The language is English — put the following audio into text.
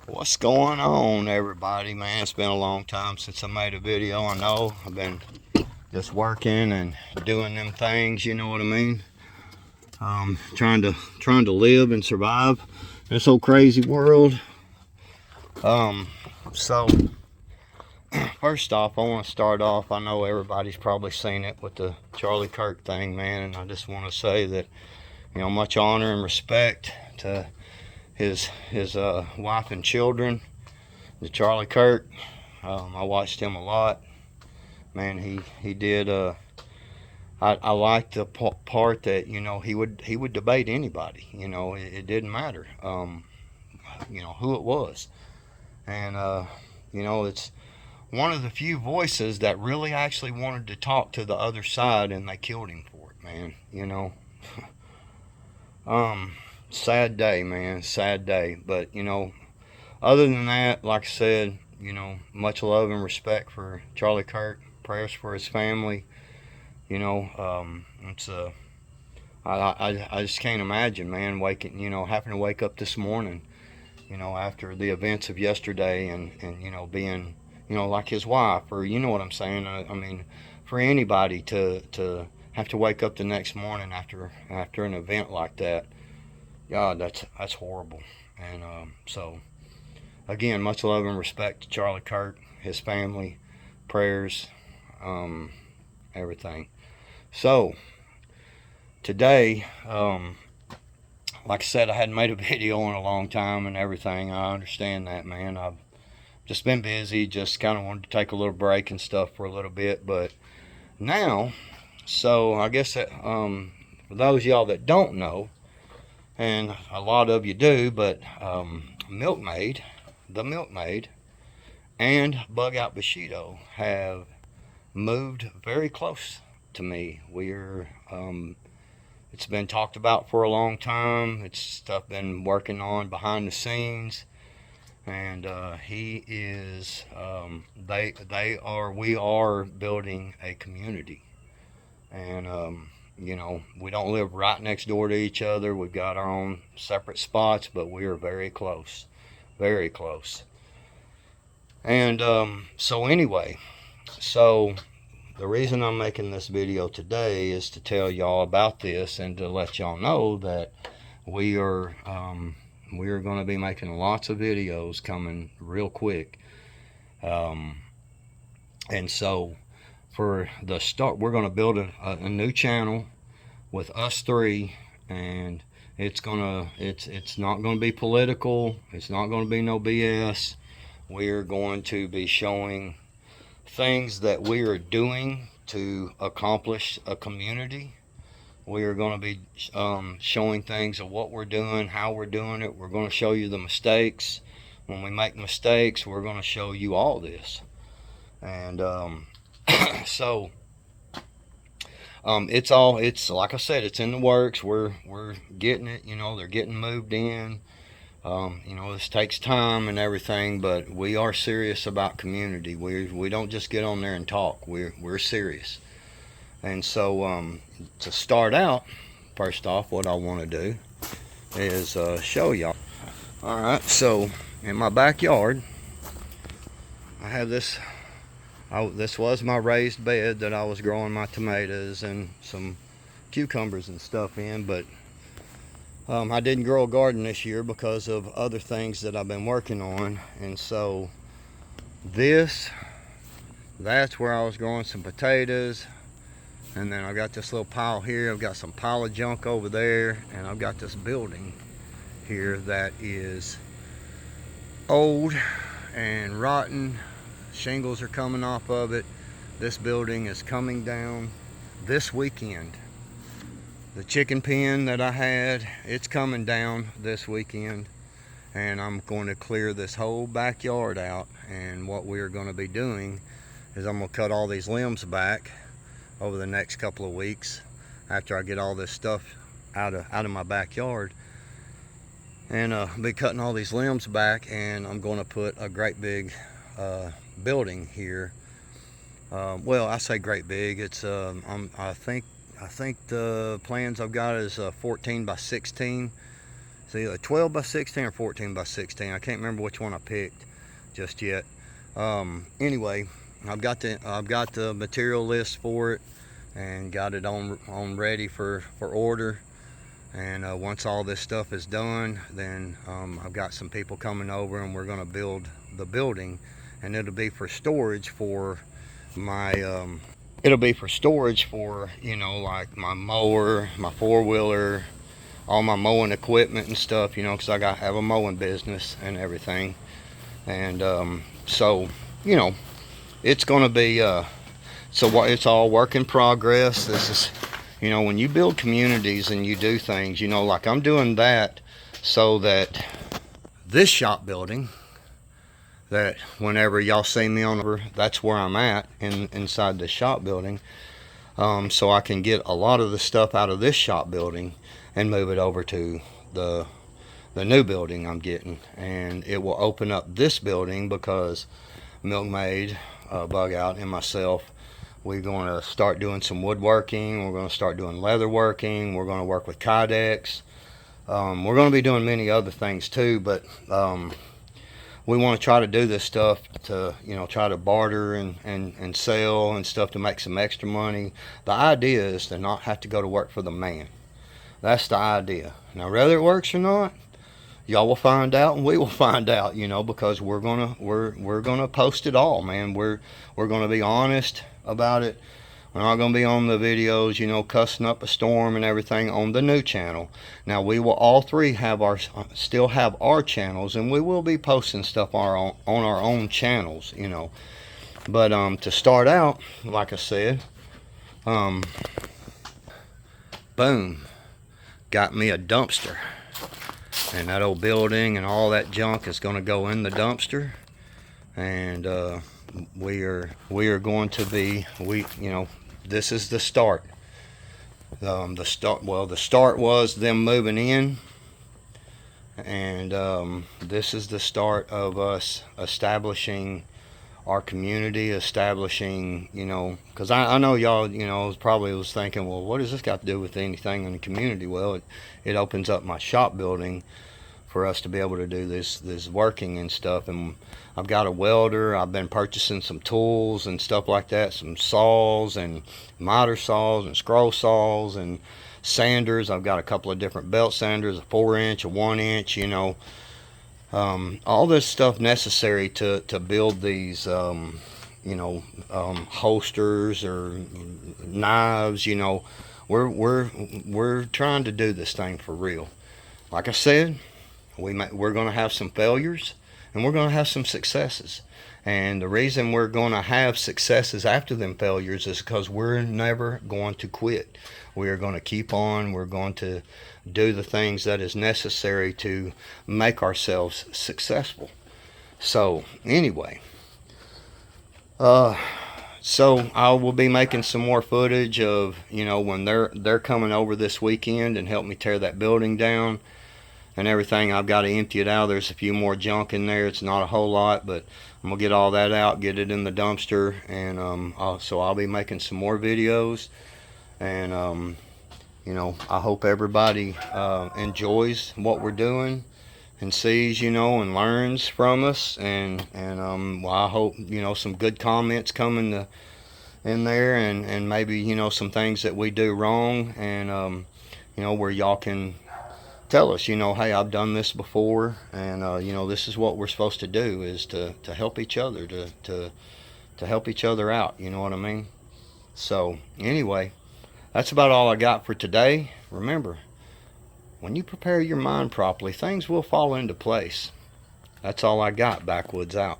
What's going on, everybody? Man, it's been a long time since I made a video. I know I've been just working and doing them things, you know what I mean? Trying to live and survive in this whole crazy world. So first off, I want to start off. I know everybody's probably seen it with the Charlie Kirk thing, man, and I just want to say that, you know, much honor and respect to his wife and children, the Charlie Kirk. I watched him a lot. Man, he did. I liked the part that, you know, he would debate anybody. You know, it didn't matter. You know who it was, and you know, it's one of the few voices that really actually wanted to talk to the other side, and they killed him for it, man. You know, sad day, man, sad day. But you know, other than that, like I said, you know, much love and respect for Charlie Kirk. Prayers for his family. You know, it's I just can't imagine, man, you know, having to wake up this morning, you know, after the events of yesterday, and you know, being, you know, like his wife, or you know what I'm saying. I mean, for anybody to have to wake up the next morning after an event like that, God, that's horrible. And so again, much love and respect to Charlie Kirk, his family, prayers, everything. So today, like I said, I hadn't made a video in a long time and everything. I understand that, man. I've just been busy, just kind of wanted to take a little break and stuff for a little bit. But now, so I guess that, for those of y'all that don't know, and a lot of you do, but Milkmaid, the Milkmaid, and Bug Out Bushido have moved very close to me. We're it's been talked about for a long time. It's stuff been working on behind the scenes, and he is we are building a community, and you know, we don't live right next door to each other. We've got our own separate spots, but we are very close, very close. And so anyway, so the reason I'm making this video today is to tell y'all about this and to let y'all know that we are going to be making lots of videos coming real quick. And so for the start, we're going to build a new channel with us three, and it's not going to be political. It's not going to be no BS. We're going to be showing things that we are doing to accomplish a community. We are going to be showing things of what we're doing, how we're doing it. We're going to show you the mistakes. When we make mistakes, we're going to show you all this. And so it's like I said, it's in the works. We're getting it. You know, they're getting moved in. You know, this takes time and everything, but we are serious about community. We don't just get on there and talk. We're serious. And so to start out, first off, what I want to do is show y'all. All right, so in my backyard, I have this. This was my raised bed that I was growing my tomatoes and some cucumbers and stuff in, but I didn't grow a garden this year because of other things that I've been working on. And so that's where I was growing some potatoes. And then I got this little pile here. I've got some pile of junk over there, and I've got this building here that is old and rotten. Shingles are coming off of it. This building is coming down this weekend. The chicken pen that I had, it's coming down this weekend, and I'm going to clear this whole backyard out. And what we're going to be doing is I'm going to cut all these limbs back over the next couple of weeks after I get all this stuff out of my backyard, and be cutting all these limbs back, and I'm going to put a great big building here. Well, I say great big. It's I think the plans I've got is 14 by 16. It's either 12 by 16 or 14 by 16. I can't remember which one I picked just yet. Anyway, I've got the material list for it and got it on ready for order. And once all this stuff is done, then I've got some people coming over and we're going to build the building, and it'll be for storage for my you know, like my mower, my four-wheeler, all my mowing equipment and stuff, you know, because I have a mowing business and everything. And so, you know, it's going to be so it's all work in progress. This is, you know, when you build communities and you do things, you know, like I'm doing that so that this shop building, that whenever y'all see me on, that's where I'm at inside the shop building. So I can get a lot of the stuff out of this shop building and move it over to the new building I'm getting, and it will open up this building because Milkmaid, Bug Out, and myself, we're going to start doing some woodworking. We're going to start doing leather working. We're going to work with Kydex. We're going to be doing many other things too, but we want to try to do this stuff to, you know, try to barter and sell and stuff to make some extra money. The idea is to not have to go to work for the man. That's the idea. Now, whether it works or not, y'all will find out, and we will find out, you know, because we're gonna post it all, man. We're gonna be honest about it. We're not gonna be on the videos, you know, cussing up a storm and everything on the new channel. Now, we will all three still have our channels, and we will be posting stuff on our own channels, you know. But to start out, like I said, boom, got me a dumpster. And that old building and all that junk is going to go in the dumpster, and we are going to be, you know, this is the start. The start was them moving in, and this is the start of us establishing our community, establishing, you know, because I know y'all, you know, probably was thinking, well, what does this got to do with anything in the community? Well, it opens up my shop building for us to be able to do this working and stuff. And I've got a welder. I've been purchasing some tools and stuff like that, some saws and miter saws and scroll saws and sanders. I've got a couple of different belt sanders, a 4-inch, a 1-inch, you know, all this stuff necessary to build these, you know, holsters or knives. You know, we're trying to do this thing for real. Like I said, we're going to have some failures and we're going to have some successes. And the reason we're going to have successes after them failures is because we're never going to quit. We are going to keep on. We're going to do the things that is necessary to make ourselves successful. So anyway, so I will be making some more footage of, you know, when they're coming over this weekend and help me tear that building down and everything. I've got to empty it out. There's a few more junk in there. It's not a whole lot, but I'm gonna get all that out, get it in the dumpster, and so I'll be making some more videos. And you know, I hope everybody enjoys what we're doing and sees, you know, and learns from us. And well, I hope, you know, some good comments come in there, and maybe, you know, some things that we do wrong, and you know, where y'all can tell us, you know, hey, I've done this before, and you know, this is what we're supposed to do, is to help each other, to help each other out, you know what I mean? So anyway, that's about all I got for today. Remember, when you prepare your mind properly, things will fall into place. That's all I got. Backwoods out.